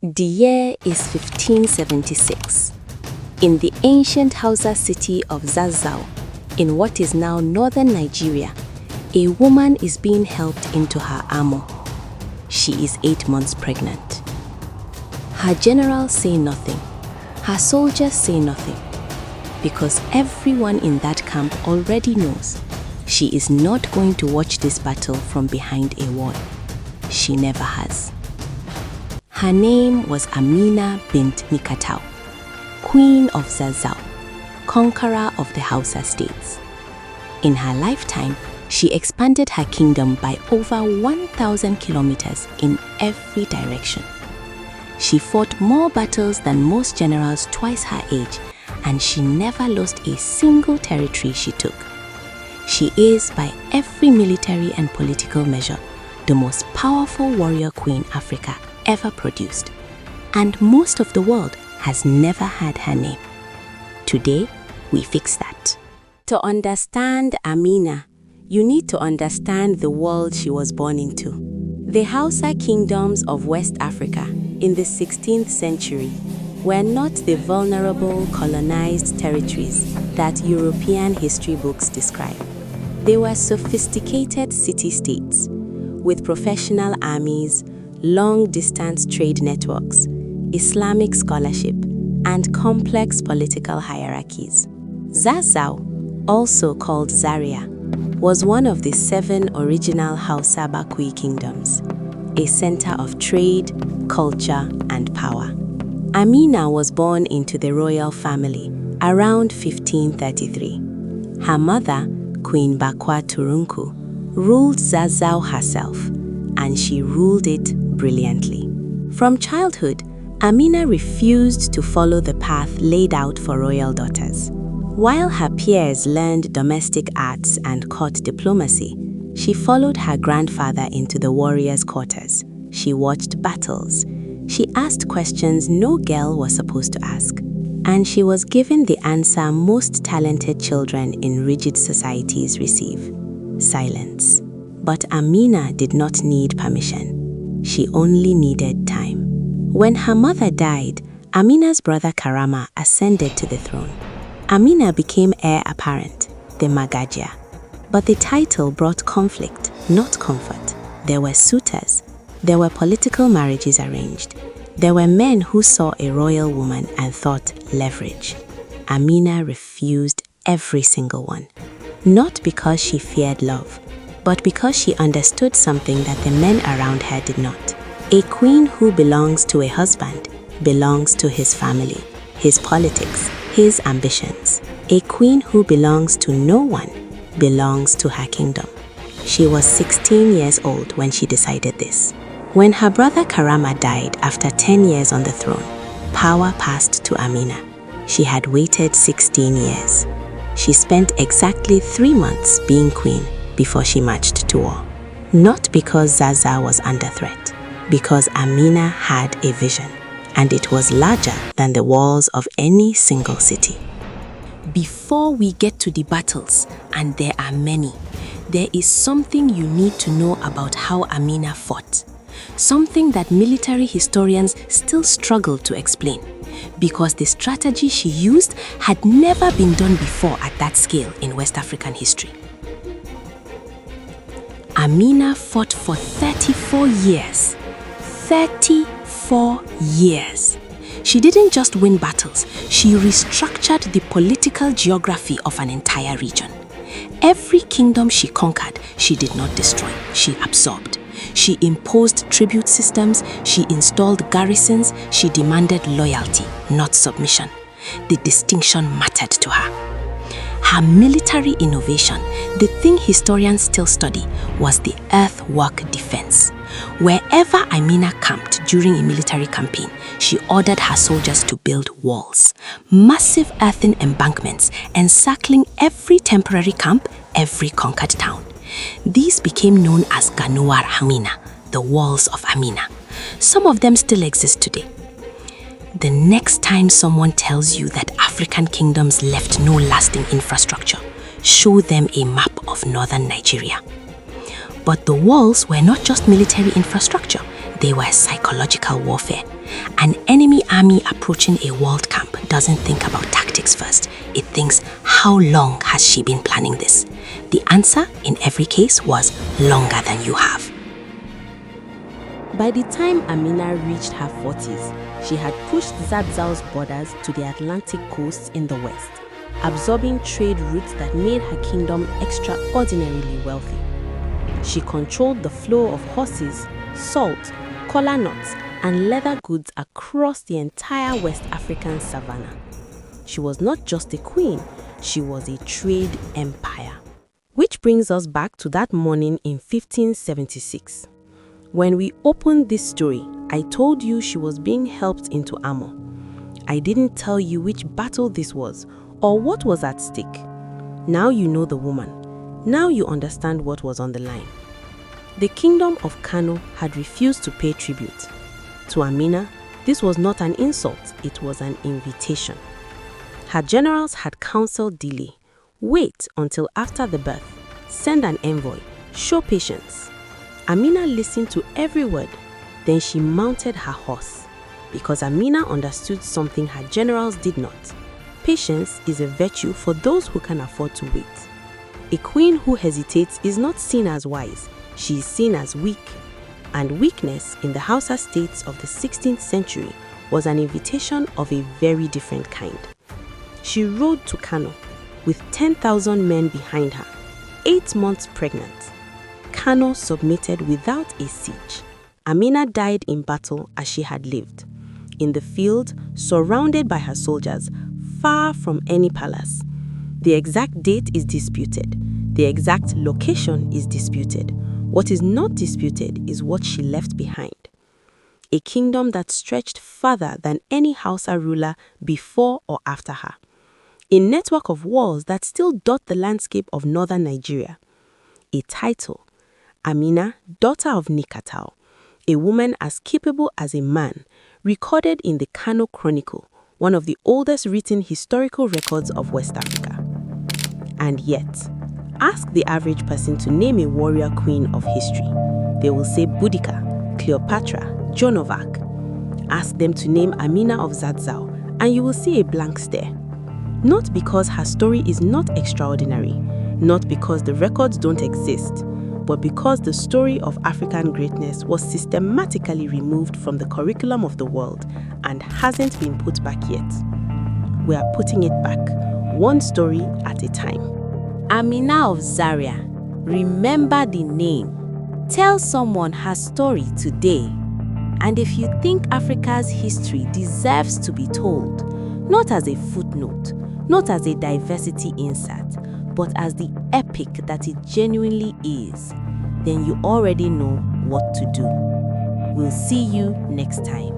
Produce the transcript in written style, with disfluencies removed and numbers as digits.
The year is 1576. In the ancient Hausa city of Zazzau, in what is now northern Nigeria, a woman is being helped into her armor. She is 8 months pregnant. Her generals say nothing. Her soldiers say nothing. Because everyone in that camp already knows she is not going to watch this battle from behind a wall. She never has. Her name was Amina bint Nikatau, Queen of Zazzau, conqueror of the Hausa states. In her lifetime, she expanded her kingdom by over 1,000 kilometers in every direction. She fought more battles than most generals twice her age, and she never lost a single territory she took. She is, by every military and political measure, the most powerful warrior queen Africa ever produced, and most of the world has never had her name. Today, we fix that. To understand Amina, you need to understand the world she was born into. The Hausa kingdoms of West Africa in the 16th century were not the vulnerable colonized territories that European history books describe. They were sophisticated city-states with professional armies, long-distance trade networks, Islamic scholarship, and complex political hierarchies. Zazzau, also called Zaria, was one of the 7 original Hausa Bakui kingdoms, a center of trade, culture, and power. Amina was born into the royal family around 1533. Her mother, Queen Bakwa Turunku, ruled Zazzau herself, and she ruled it brilliantly. From childhood, Amina refused to follow the path laid out for royal daughters. While her peers learned domestic arts and court diplomacy, she followed her grandfather into the warriors' quarters. She watched battles. She asked questions no girl was supposed to ask. And she was given the answer most talented children in rigid societies receive: silence. But Amina did not need permission. She only needed time. When her mother died, Amina's brother Karama ascended to the throne. Amina became heir apparent, the Magadia. But the title brought conflict, not comfort. There were suitors. There were political marriages arranged. There were men who saw a royal woman and thought leverage. Amina refused every single one. Not because she feared love, but because she understood something that the men around her did not. A queen who belongs to a husband belongs to his family, his politics, his ambitions. A queen who belongs to no one belongs to her kingdom. She was 16 years old when she decided this. When her brother Karama died after 10 years on the throne, power passed to Amina. She had waited 16 years. She spent exactly 3 months being queen before she marched to war. Not because Zazzau was under threat, because Amina had a vision, and it was larger than the walls of any single city. Before we get to the battles, and there are many, there is something you need to know about how Amina fought. Something that military historians still struggle to explain, because the strategy she used had never been done before at that scale in West African history. Amina fought for 34 years. 34 years. She didn't just win battles, she restructured the political geography of an entire region. Every kingdom she conquered, she did not destroy, she absorbed. She imposed tribute systems, she installed garrisons, she demanded loyalty, not submission. The distinction mattered to her. Her military innovation, the thing historians still study, was the earthwork defense. Wherever Amina camped during a military campaign, she ordered her soldiers to build walls, massive earthen embankments encircling every temporary camp, every conquered town. These became known as Ganuwar Amina, the walls of Amina. Some of them still exist today. The next time someone tells you that African kingdoms left no lasting infrastructure, show them a map of northern Nigeria. But the walls were not just military infrastructure, they were psychological warfare. An enemy army approaching a world camp doesn't think about tactics first. It thinks, how long has she been planning this? The answer in every case was longer than you have. By the time Amina reached her 40s, she had pushed Zazzau's borders to the Atlantic coast in the west, absorbing trade routes that made her kingdom extraordinarily wealthy. She controlled the flow of horses, salt, kola nuts, and leather goods across the entire West African savanna. She was not just a queen, she was a trade empire. Which brings us back to that morning in 1576. When we opened this story, I told you she was being helped into armor. I didn't tell you which battle this was or what was at stake. Now you know the woman. Now you understand what was on the line. The kingdom of Kano had refused to pay tribute. To Amina, this was not an insult, it was an invitation. Her generals had counseled delay. Wait until after the birth. Send an envoy. Show patience. Amina listened to every word. Then she mounted her horse. Because Amina understood something her generals did not. Patience is a virtue for those who can afford to wait. A queen who hesitates is not seen as wise. She is seen as weak. And weakness in the Hausa states of the 16th century was an invitation of a very different kind. She rode to Kano with 10,000 men behind her, 8 months pregnant. Kano submitted without a siege. Amina died in battle as she had lived, in the field, surrounded by her soldiers, far from any palace. The exact date is disputed. The exact location is disputed. What is not disputed is what she left behind. A kingdom that stretched further than any Hausa ruler before or after her. A network of walls that still dot the landscape of northern Nigeria. A title, Amina, daughter of Nikatau, a woman as capable as a man, recorded in the Kano Chronicle, one of the oldest written historical records of West Africa. And yet, ask the average person to name a warrior queen of history. They will say Boudica, Cleopatra, Joan of Arc. Ask them to name Amina of Zazzau, and you will see a blank stare. Not because her story is not extraordinary, not because the records don't exist, but because the story of African greatness was systematically removed from the curriculum of the world and hasn't been put back yet. We are putting it back, one story at a time. Amina of Zaria, remember the name. Tell someone her story today. And if you think Africa's history deserves to be told, not as a footnote, not as a diversity insert, but as the epic that it genuinely is, then you already know what to do. We'll see you next time.